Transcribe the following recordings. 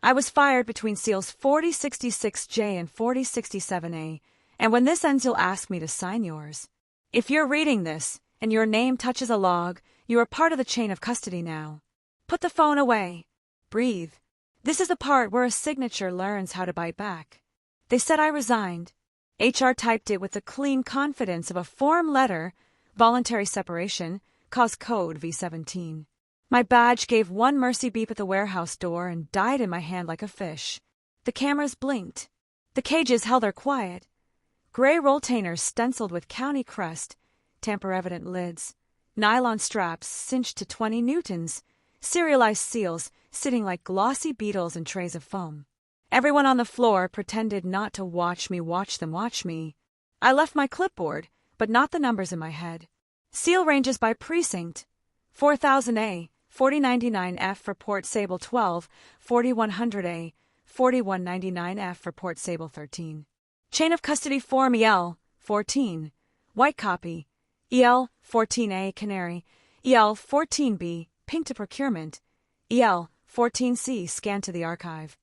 I was fired between seals 4066J and 4067A, and when this ends you'll ask me to sign yours. If you're reading this, and your name touches a log, you are part of the chain of custody now. Put the phone away. Breathe. This is the part where a signature learns how to bite back. They said I resigned. HR typed it with the clean confidence of a form letter. Voluntary separation, cause code V17. My badge gave one mercy beep at the warehouse door and died in my hand like a fish. The cameras blinked. The cages held their quiet. Gray rolltainers stenciled with county crest, tamper-evident lids, nylon straps cinched to 20 newtons, serialized seals sitting like glossy beetles in trays of foam. Everyone on the floor pretended not to watch me watch them watch me. I left my clipboard, but not the numbers in my head. Seal ranges by precinct. 4000A, 4099F for Port Sable 12, 4100A, 4199F for Port Sable 13. Chain of Custody Form EL, 14. White copy. EL, 14A, Canary. EL, 14B, pink to procurement. EL, 14C, scan to the archive.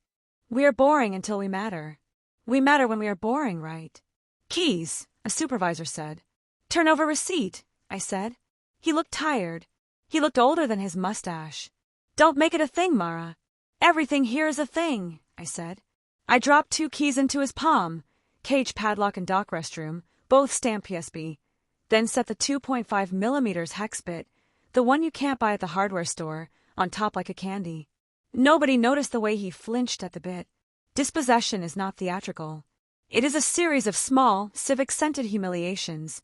We are boring until we matter. We matter when we are boring, right? Keys, a supervisor said. Turn over receipt, I said. He looked tired. He looked older than his mustache. Don't make it a thing, Mara. Everything here is a thing, I said. I dropped 2 keys into his palm, cage padlock and dock restroom, both stamped PSB, then set the 2.5mm hex bit, the one you can't buy at the hardware store, on top like a candy. Nobody noticed the way he flinched at the bit. Dispossession is not theatrical. It is a series of small, civic-scented humiliations.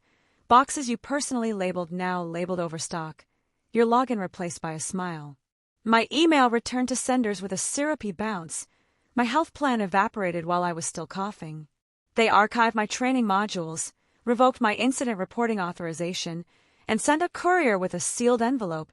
Boxes you personally labeled now labeled overstock. Your login replaced by a smile. My email returned to senders with a syrupy bounce. My health plan evaporated while I was still coughing. They archived my training modules, revoked my incident reporting authorization, and sent a courier with a sealed envelope.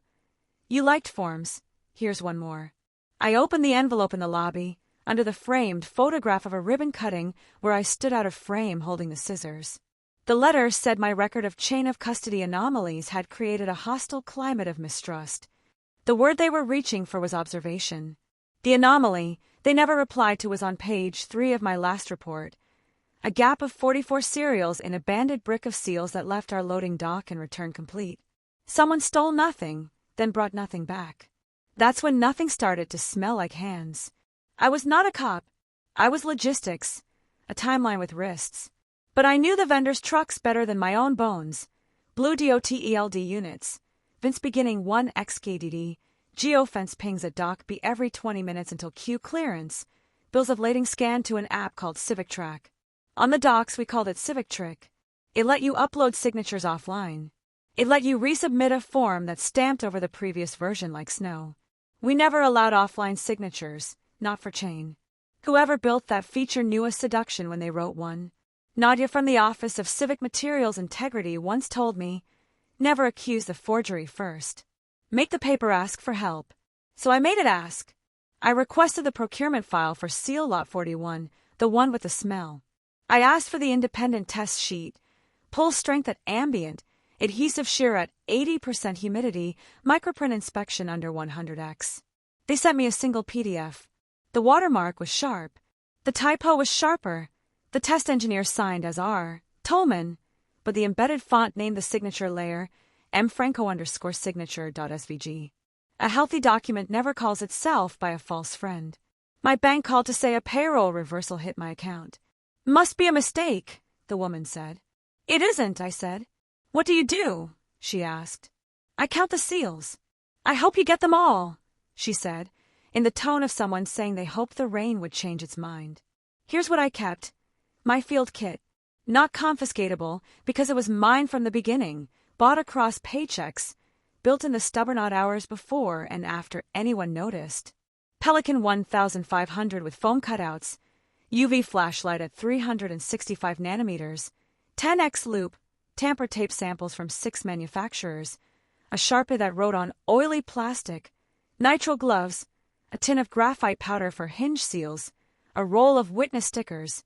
You liked forms. Here's one more. I opened the envelope in the lobby, under the framed photograph of a ribbon cutting where I stood out of frame holding the scissors. The letter said my record of chain of custody anomalies had created a hostile climate of mistrust. The word they were reaching for was observation. The anomaly they never replied to was on page 3 of my last report. A gap of 44 serials in a banded brick of seals that left our loading dock and return complete. Someone stole nothing, then brought nothing back. That's when nothing started to smell like hands. I was not a cop. I was logistics, a timeline with wrists. But I knew the vendor's trucks better than my own bones. Blue DOTELD units. Vince beginning 1 XKDD. Geofence pings at dock B every 20 minutes until queue clearance. Bills of lading scanned to an app called Civic Track. On the docks we called it Civic Trick. It let you upload signatures offline. It let you resubmit a form that stamped over the previous version like snow. We never allowed offline signatures, not for chain. Whoever built that feature knew a seduction when they wrote one. Nadia from the Office of Civic Materials Integrity once told me, never accuse the forgery first. Make the paper ask for help. So I made it ask. I requested the procurement file for seal lot 41, the one with the smell. I asked for the independent test sheet, pull strength at ambient, adhesive shear at 80% humidity, microprint inspection under 100x. They sent me a single PDF. The watermark was sharp. The typo was sharper. The test engineer signed as R. Tolman, but the embedded font named the signature layer mfranco_signature.svg. A healthy document never calls itself by a false friend. My bank called to say a payroll reversal hit my account. Must be a mistake, the woman said. It isn't, I said. What do you do? She asked. I count the seals. I hope you get them all, she said, in the tone of someone saying they hoped the rain would change its mind. Here's what I kept. My field kit. Not confiscatable because it was mine from the beginning, bought across paychecks, built in the stubborn odd hours before and after anyone noticed. Pelican 1500 with foam cutouts, UV flashlight at 365 nanometers, 10x loop, tamper tape samples from 6 manufacturers, a Sharpie that wrote on oily plastic, nitrile gloves, a tin of graphite powder for hinge seals, a roll of witness stickers,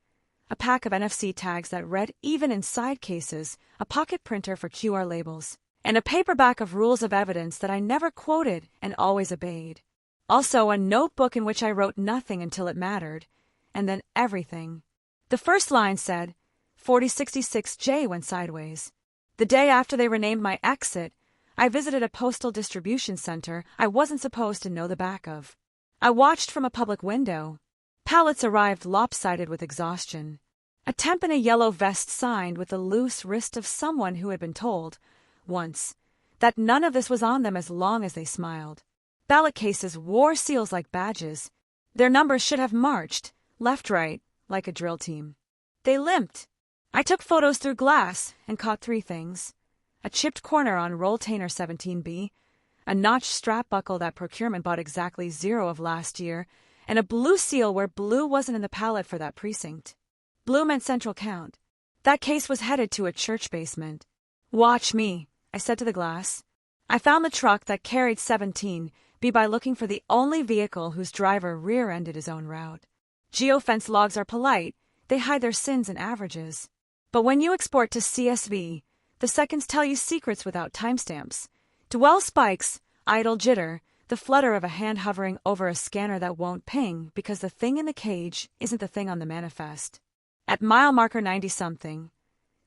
a pack of NFC tags that read even inside cases, a pocket printer for QR labels, and a paperback of rules of evidence that I never quoted and always obeyed. Also, a notebook in which I wrote nothing until it mattered, and then everything. The first line said, 4066J went sideways. The day after they renamed my exit, I visited a postal distribution center I wasn't supposed to know the back of. I watched from a public window. Pallets arrived lopsided with exhaustion. A temp in a yellow vest signed with the loose wrist of someone who had been told, once, that none of this was on them as long as they smiled. Ballot cases wore seals like badges. Their numbers should have marched, left-right, like a drill team. They limped. I took photos through glass and caught three things. A chipped corner on Rolltainer 17B, a notched strap buckle that procurement bought exactly 0 of last year, and a blue seal where blue wasn't in the palette for that precinct. Blue meant central count. That case was headed to a church basement. Watch me, I said to the glass. I found the truck that carried 17B by looking for the only vehicle whose driver rear-ended his own route. Geofence logs are polite. They hide their sins and averages. But when you export to CSV, the seconds tell you secrets without timestamps. Dwell spikes, idle jitter, the flutter of a hand hovering over a scanner that won't ping because the thing in the cage isn't the thing on the manifest. At mile marker 90-something.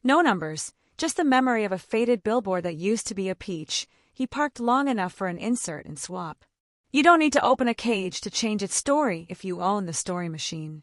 No numbers, just the memory of a faded billboard that used to be a peach. He parked long enough for an insert and swap. You don't need to open a cage to change its story if you own the story machine.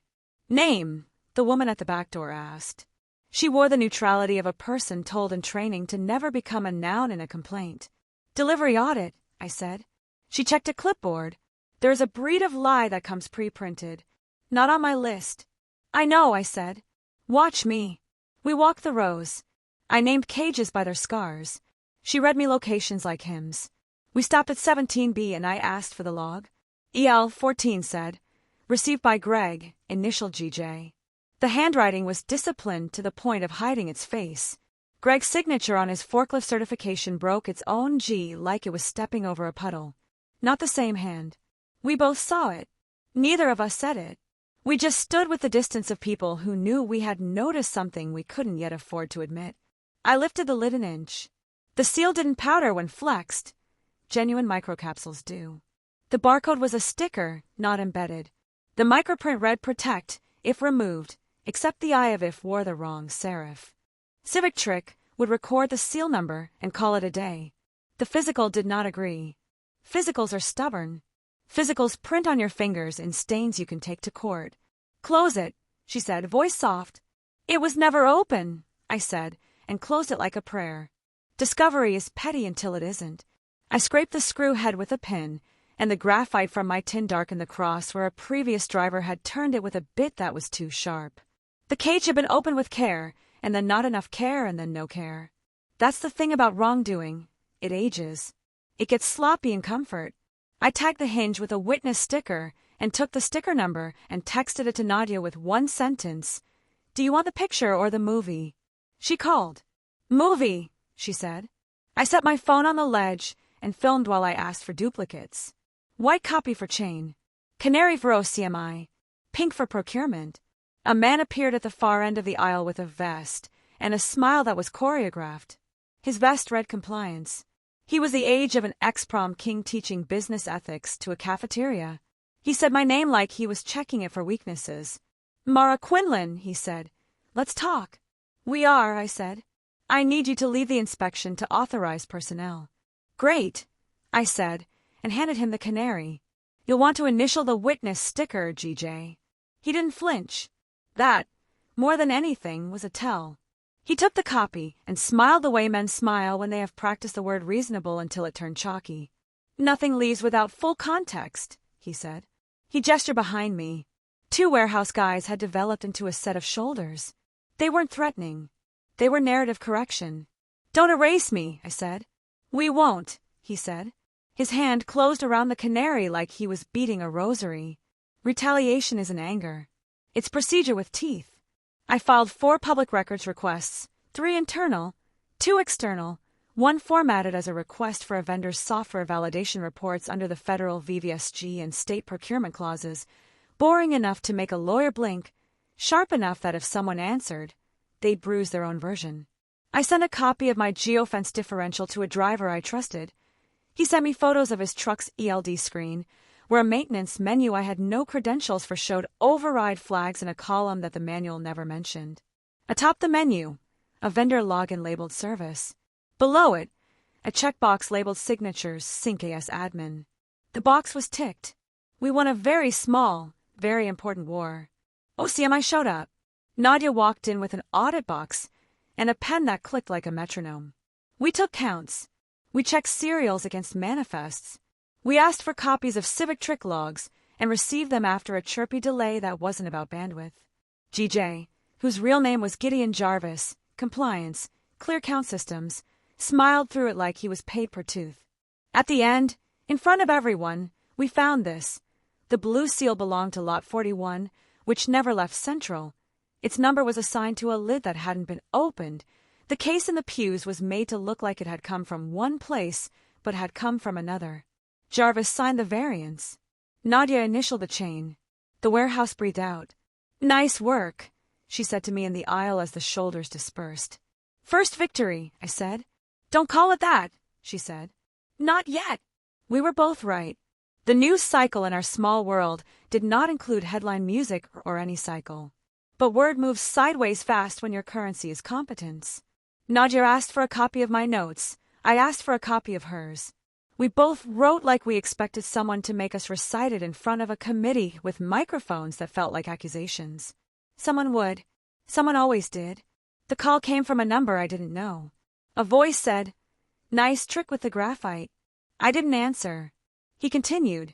Name, the woman at the back door asked. She wore the neutrality of a person told in training to never become a noun in a complaint. Delivery audit, I said. She checked a clipboard. There is a breed of lie that comes pre-printed. Not on my list. I know, I said. Watch me. We walked the rows. I named cages by their scars. She read me locations like hymns. We stopped at 17B and I asked for the log. EL 14 said, received by Greg, initial GJ. The handwriting was disciplined to the point of hiding its face. Greg's signature on his forklift certification broke its own G like it was stepping over a puddle. Not the same hand. We both saw it. Neither of us said it. We just stood with the distance of people who knew we had noticed something we couldn't yet afford to admit. I lifted the lid an inch. The seal didn't powder when flexed. Genuine microcapsules do. The barcode was a sticker, not embedded. The microprint read protect, if removed, except the I of if wore the wrong serif. Civic Trick would record the seal number and call it a day. The physical did not agree. Physicals are stubborn. Physicals print on your fingers in stains you can take to court. Close it, she said, voice soft. It was never open, I said, and closed it like a prayer. Discovery is petty until it isn't. I scraped the screw head with a pin, and the graphite from my tin darkened the cross where a previous driver had turned it with a bit that was too sharp. The cage had been opened with care, and then not enough care, and then no care. That's the thing about wrongdoing. It ages. It gets sloppy in comfort. I tagged the hinge with a witness sticker and took the sticker number and texted it to Nadia with one sentence. Do you want the picture or the movie? She called. Movie, she said. I set my phone on the ledge and filmed while I asked for duplicates. White copy for chain. Canary for OCMI. Pink for procurement. A man appeared at the far end of the aisle with a vest and a smile that was choreographed. His vest read compliance. He was the age of an ex-prom king teaching business ethics to a cafeteria. He said my name like he was checking it for weaknesses. Mara Quinlan, he said. Let's talk. We are, I said. I need you to lead the inspection to authorized personnel. Great, I said, and handed him the canary. You'll want to initial the witness sticker, GJ. He didn't flinch. That, more than anything, was a tell. He took the copy and smiled the way men smile when they have practiced the word reasonable until it turned chalky. Nothing leaves without full context, he said. He gestured behind me. 2 warehouse guys had developed into a set of shoulders. They weren't threatening. They were narrative correction. Don't erase me, I said. We won't, he said. His hand closed around the canary like he was beating a rosary. Retaliation isn't anger. It's procedure with teeth. I filed 4 public records requests, 3 internal, 2 external, 1 formatted as a request for a vendor's software validation reports under the federal VVSG and state procurement clauses, boring enough to make a lawyer blink, sharp enough that if someone answered, they'd bruise their own version. I sent a copy of my geofence differential to a driver I trusted. He sent me photos of his truck's ELD screen, where a maintenance menu I had no credentials for showed override flags in a column that the manual never mentioned. Atop the menu, a vendor login labeled service. Below it, a checkbox labeled signatures, Sync AS admin. The box was ticked. We won a very small, very important war. OCMI showed up. Nadia walked in with an audit box and a pen that clicked like a metronome. We took counts. We checked serials against manifests. We asked for copies of civic trick logs and received them after a chirpy delay that wasn't about bandwidth. GJ, whose real name was Gideon Jarvis, compliance, clear count systems, smiled through it like he was paid per tooth. At the end, in front of everyone, we found this. The blue seal belonged to Lot 41, which never left Central. Its number was assigned to a lid that hadn't been opened. The case in the pews was made to look like it had come from one place, but had come from another. Jarvis signed the variance. Nadia initialed the chain. The warehouse breathed out. "Nice work," she said to me in the aisle as the shoulders dispersed. "First victory," I said. "Don't call it that," she said. "Not yet." We were both right. The news cycle in our small world did not include headline music or any cycle. But word moves sideways fast when your currency is competence. Nadia asked for a copy of my notes. I asked for a copy of hers. We both wrote like we expected someone to make us recite it in front of a committee with microphones that felt like accusations. Someone would. Someone always did. The call came from a number I didn't know. A voice said, "Nice trick with the graphite." I didn't answer. He continued,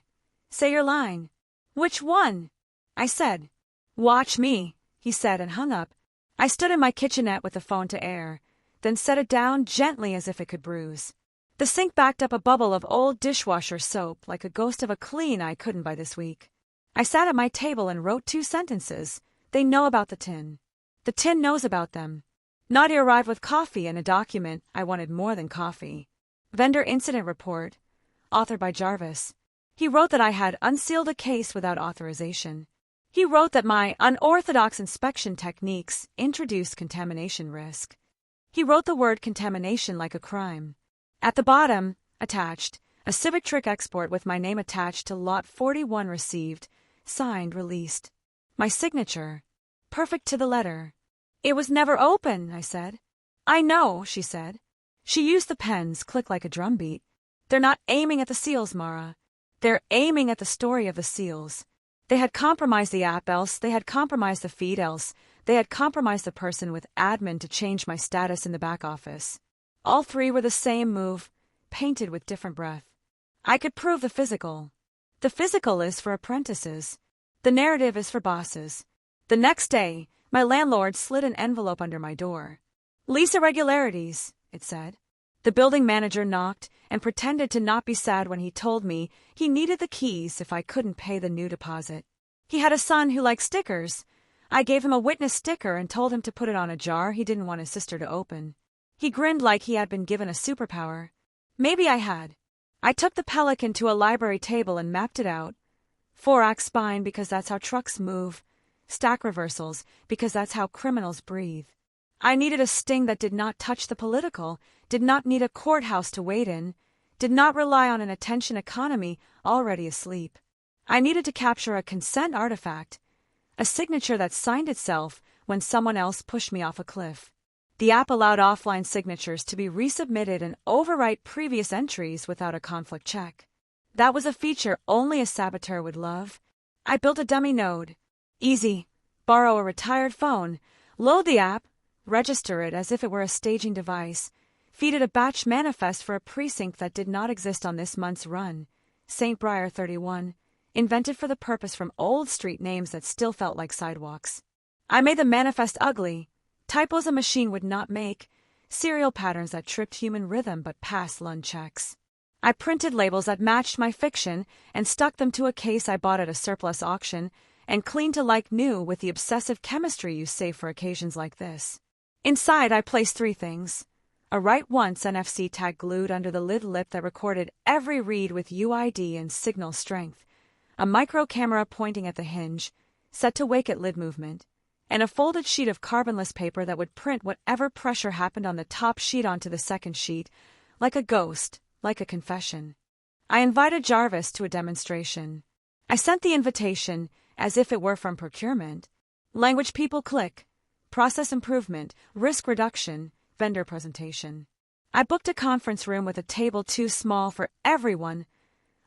"Say your line." "Which one?" I said. "Watch me," he said and hung up. I stood in my kitchenette with the phone to air, then set it down gently as if it could bruise. The sink backed up a bubble of old dishwasher soap like a ghost of a clean I couldn't buy this week. I sat at my table and wrote 2 sentences. They know about the tin. The tin knows about them. Nadia arrived with coffee and a document I wanted more than coffee. Vendor incident report, authored by Jarvis. He wrote that I had unsealed a case without authorization. He wrote that my unorthodox inspection techniques introduced contamination risk. He wrote the word contamination like a crime. At the bottom, attached, a civic trick export with my name attached to Lot 41 received, signed, released. My signature. Perfect to the letter. "It was never open," I said. "I know," she said. She used the pens, click like a drumbeat. "They're not aiming at the seals, Mara. They're aiming at the story of the seals. They had compromised the app, else they had compromised the feed, else they had compromised the person with admin to change my status in the back office. All 3 were the same move, painted with different breath. I could prove the physical. The physical is for apprentices. The narrative is for bosses. The next day, my landlord slid an envelope under my door. "Lease irregularities," it said. The building manager knocked and pretended to not be sad when he told me he needed the keys if I couldn't pay the new deposit. He had a son who liked stickers. I gave him a witness sticker and told him to put it on a jar he didn't want his sister to open. He grinned like he had been given a superpower. Maybe I had. I took the Pelican to a library table and mapped it out. 4-act spine because that's how trucks move. Stack reversals because that's how criminals breathe. I needed a sting that did not touch the political, did not need a courthouse to wait in, did not rely on an attention economy already asleep. I needed to capture a consent artifact, a signature that signed itself when someone else pushed me off a cliff. The app allowed offline signatures to be resubmitted and overwrite previous entries without a conflict check. That was a feature only a saboteur would love. I built a dummy node. Easy. Borrow a retired phone, load the app, register it as if it were a staging device, feed it a batch manifest for a precinct that did not exist on this month's run, St. Briar 31, invented for the purpose from old street names that still felt like sidewalks. I made the manifest ugly, typos a machine would not make, serial patterns that tripped human rhythm but passed Lund checks. I printed labels that matched my fiction and stuck them to a case I bought at a surplus auction and cleaned to like new with the obsessive chemistry you save for occasions like this. Inside, I placed 3 things. A write once NFC tag glued under the lid lip that recorded every read with UID and signal strength, a micro camera pointing at the hinge, set to wake at lid movement, and a folded sheet of carbonless paper that would print whatever pressure happened on the top sheet onto the second sheet, like a ghost, like a confession. I invited Jarvis to a demonstration. I sent the invitation as if it were from procurement. Language people click. Process improvement, risk reduction, vendor presentation. I booked a conference room with a table too small for everyone,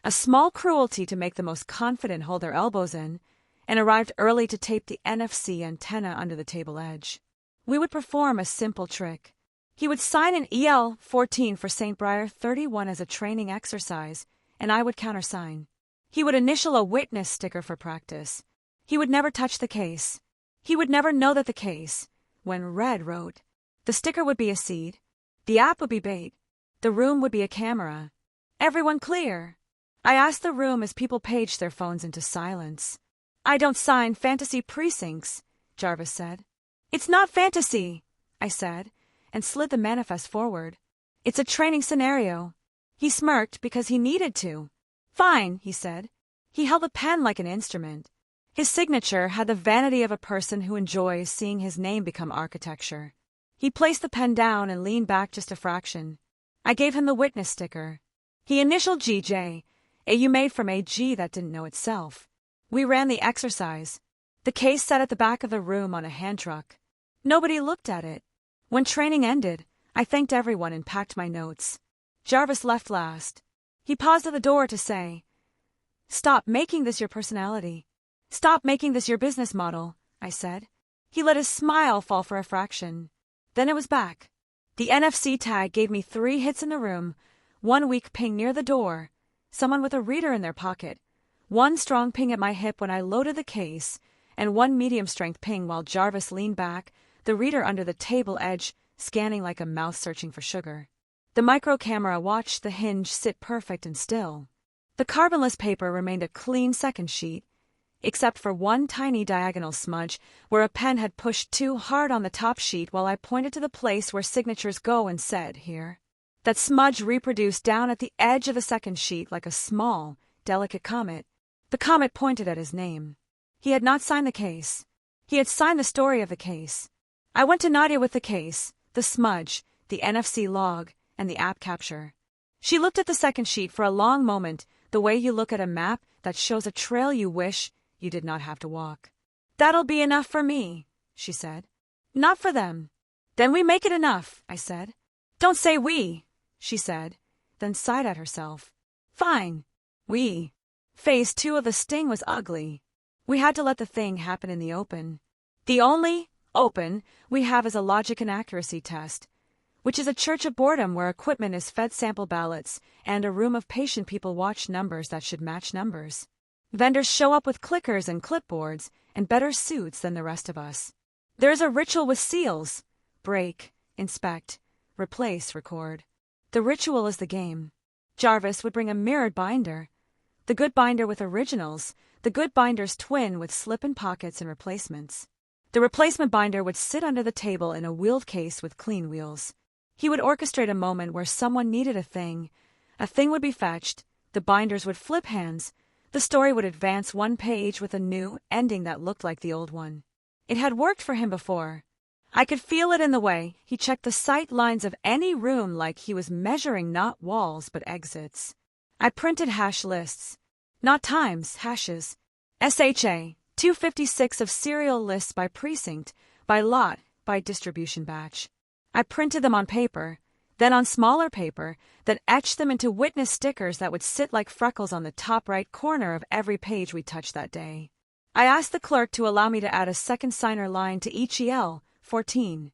a small cruelty to make the most confident hold their elbows in, and arrived early to tape the NFC antenna under the table edge. We would perform a simple trick. He would sign an EL 14 for St. Briar 31 as a training exercise, and I would countersign. He would initial a witness sticker for practice. He would never touch the case. He would never know that the case, when Red wrote, the sticker would be a seed, the app would be bait, the room would be a camera. Everyone clear? I asked the room as people paged their phones into silence. I don't sign fantasy precincts, Jarvis said. It's not fantasy, I said, and slid the manifest forward. It's a training scenario. He smirked because he needed to. Fine, he said. He held the pen like an instrument. His signature had the vanity of a person who enjoys seeing his name become architecture. He placed the pen down and leaned back just a fraction. I gave him the witness sticker. He initialed GJ, a U made from a G that didn't know itself. We ran the exercise. The case sat at the back of the room on a hand truck. Nobody looked at it. When training ended, I thanked everyone and packed my notes. Jarvis left last. He paused at the door to say, "Stop making this your personality. Stop making this your business model," I said. He let his smile fall for a fraction. Then it was back. The NFC tag gave me 3 hits in the room, 1 weak ping near the door, someone with a reader in their pocket, 1 strong ping at my hip when I loaded the case, and 1 medium-strength ping while Jarvis leaned back, the reader under the table edge, scanning like a mouse searching for sugar. The micro-camera watched the hinge sit perfect and still. The carbonless paper remained a clean second sheet, except for 1 tiny diagonal smudge where a pen had pushed too hard on the top sheet while I pointed to the place where signatures go and said, "Here." That smudge reproduced down at the edge of the second sheet like a small, delicate comet. The comet pointed at his name. He had not signed the case. He had signed the story of the case. I went to Nadia with the case, the smudge, the NFC log, and the app capture. She looked at the second sheet for a long moment, the way you look at a map that shows a trail you wish you did not have to walk. "That'll be enough for me," she said. "Not for them." "Then we make it enough," I said. "Don't say we," she said, then sighed at herself. "Fine. We." Phase 2 of the sting was ugly. We had to let the thing happen in the open. The only open we have is a logic and accuracy test, which is a church of boredom where equipment is fed sample ballots and a room of patient people watch numbers that should match numbers. Vendors show up with clickers and clipboards and better suits than the rest of us. There is a ritual with seals: break, inspect, replace, record. The ritual is the game. Jarvis would bring a mirrored binder, the good binder with originals, the good binder's twin with slip-in pockets and replacements. The replacement binder would sit under the table in a wheeled case with clean wheels. He would orchestrate a moment where someone needed a thing would be fetched, the binders would flip hands, the story would advance 1 page with a new ending that looked like the old one. It had worked for him before. I could feel it in the way he checked the sight lines of any room like he was measuring not walls but exits. I printed hash lists. Not times, hashes. SHA, 256 of serial lists by precinct, by lot, by distribution batch. I printed them on paper, then on smaller paper, then etched them into witness stickers that would sit like freckles on the top right corner of every page we touched that day. I asked the clerk to allow me to add a second signer line to each EL 14.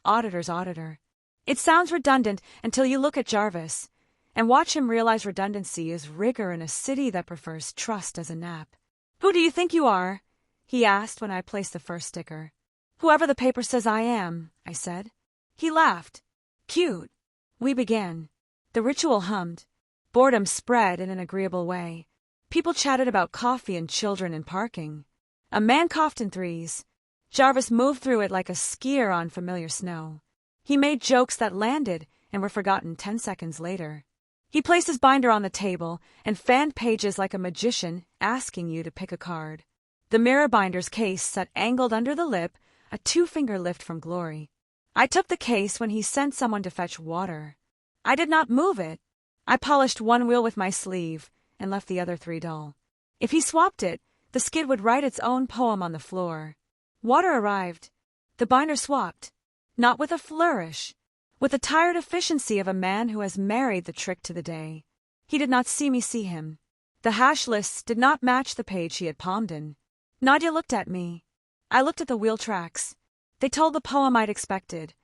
Auditor's auditor. It sounds redundant until you look at Jarvis and watch him realize redundancy is rigor in a city that prefers trust as a nap. "Who do you think you are?" he asked when I placed the first sticker. "Whoever the paper says I am," I said. He laughed. "Cute." We began. The ritual hummed. Boredom spread in an agreeable way. People chatted about coffee and children and parking. A man coughed in threes. Jarvis moved through it like a skier on familiar snow. He made jokes that landed and were forgotten 10 seconds later. He placed his binder on the table and fanned pages like a magician, asking you to pick a card. The mirror binder's case sat angled under the lip, a 2-finger lift from glory. I took the case when he sent someone to fetch water. I did not move it. I polished one wheel with my sleeve and left the other 3 dull. If he swapped it, the skid would write its own poem on the floor. Water arrived. The binder swapped. Not with a flourish. With the tired efficiency of a man who has married the trick to the day. He did not see me see him. The hash lists did not match the page he had palmed in. Nadia looked at me. I looked at the wheel tracks. They told the poem I'd expected.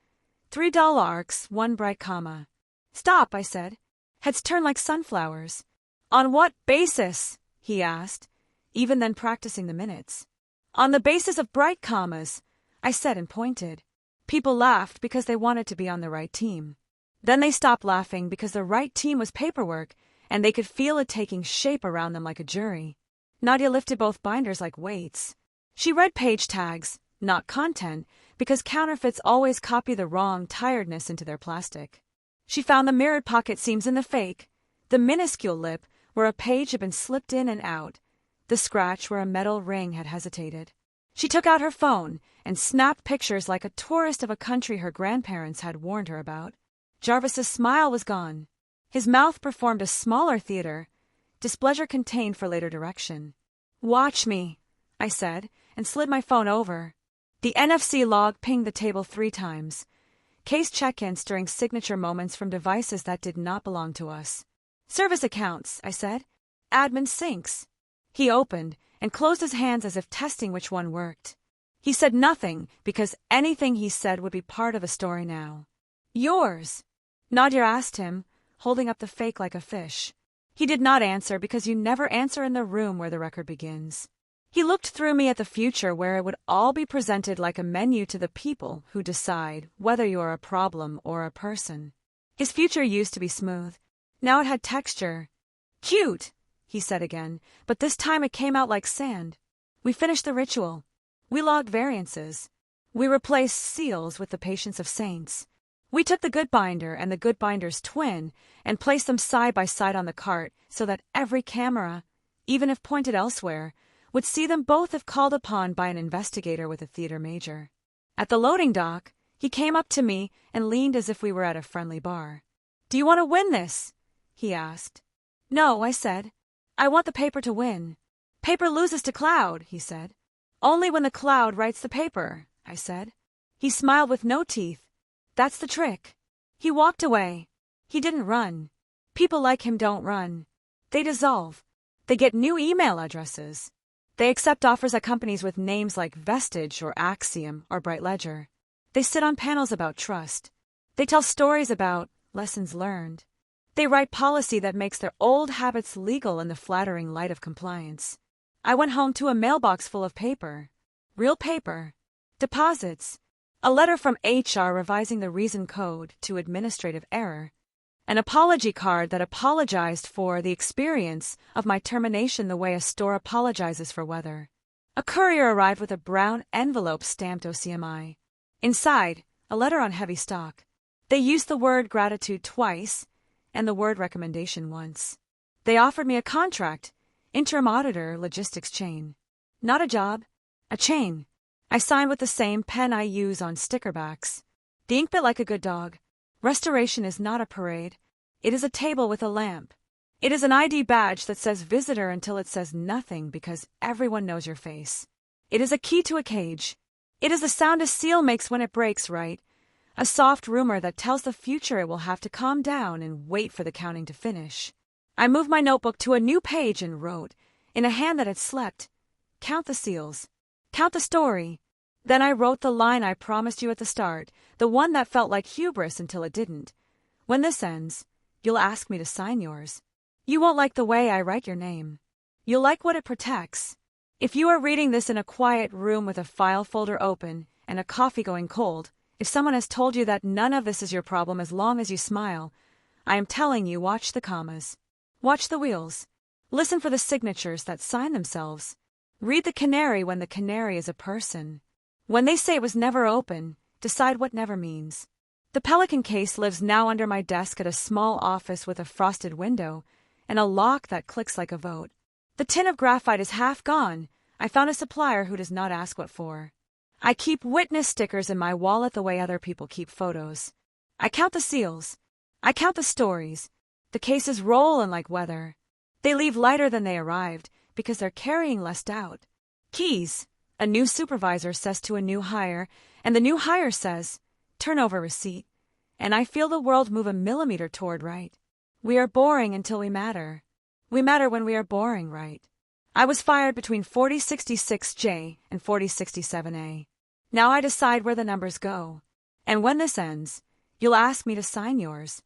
3 dull arcs, 1 bright comma. Stop, I said. Heads turned like sunflowers. On what basis? He asked, even then practicing the minutes. On the basis of bright commas, I said and pointed. People laughed because they wanted to be on the right team. Then they stopped laughing because the right team was paperwork, and they could feel it taking shape around them like a jury. Nadia lifted both binders like weights. She read page tags, not content, because counterfeits always copy the wrong tiredness into their plastic. She found the mirrored pocket seams in the fake, the minuscule lip where a page had been slipped in and out, the scratch where a metal ring had hesitated. She took out her phone and snapped pictures like a tourist of a country her grandparents had warned her about. Jarvis's smile was gone. His mouth performed a smaller theater, displeasure contained for later direction. Watch me, I said, and slid my phone over. The NFC log pinged the table 3 times. Case check-ins during signature moments from devices that did not belong to us. Service accounts, I said. Admin syncs. He opened and closed his hands as if testing which one worked. He said nothing because anything he said would be part of the story now. Yours? Nadia asked him, holding up the fake like a fish. He did not answer because you never answer in the room where the record begins. He looked through me at the future where it would all be presented like a menu to the people who decide whether you are a problem or a person. His future used to be smooth. Now it had texture. Cute, he said again, but this time it came out like sand. We finished the ritual. We logged variances. We replaced seals with the patience of saints. We took the good binder and the good binder's twin and placed them side by side on the cart so that every camera, even if pointed elsewhere, would see them both if called upon by an investigator with a theater major. At the loading dock, he came up to me and leaned as if we were at a friendly bar. Do you want to win this? He asked. No, I said. I want the paper to win. Paper loses to cloud, he said. Only when the cloud writes the paper, I said. He smiled with no teeth. That's the trick. He walked away. He didn't run. People like him don't run. They dissolve. They get new email addresses. They accept offers at companies with names like Vestige or Axiom or Bright Ledger. They sit on panels about trust. They tell stories about lessons learned. They write policy that makes their old habits legal in the flattering light of compliance. I went home to a mailbox full of paper. Real paper. Deposits. A letter from HR revising the reason code to administrative error. An apology card that apologized for the experience of my termination the way a store apologizes for weather. A courier arrived with a brown envelope stamped OCMI. Inside, a letter on heavy stock. They used the word gratitude twice and the word recommendation once. They offered me a contract, interim auditor, logistics chain. Not a job, a chain. I signed with the same pen I use on sticker backs. The ink bit like a good dog. Restoration is not a parade. It is a table with a lamp. It is an ID badge that says visitor until it says nothing because everyone knows your face. It is a key to a cage. It is the sound a seal makes when it breaks, right? A soft rumor that tells the future it will have to calm down and wait for the counting to finish. I moved my notebook to a new page and wrote, in a hand that had slept, count the seals. Count the story. Then I wrote the line I promised you at the start, the one that felt like hubris until it didn't. When this ends, you'll ask me to sign yours. You won't like the way I write your name. You'll like what it protects. If you are reading this in a quiet room with a file folder open and a coffee going cold, if someone has told you that none of this is your problem as long as you smile, I am telling you, watch the commas. Watch the wheels. Listen for the signatures that sign themselves. Read the canary when the canary is a person. When they say it was never open, decide what never means. The Pelican case lives now under my desk at a small office with a frosted window and a lock that clicks like a vote. The tin of graphite is half gone. I found a supplier who does not ask what for. I keep witness stickers in my wallet the way other people keep photos. I count the seals. I count the stories. The cases roll in like weather. They leave lighter than they arrived because they're carrying less doubt. Keys, a new supervisor says to a new hire, and the new hire says, turn over receipt. And I feel the world move a millimeter toward right. We are boring until we matter. We matter when we are boring, right? I was fired between 4066J and 4067A. Now I decide where the numbers go. And when this ends, you'll ask me to sign yours.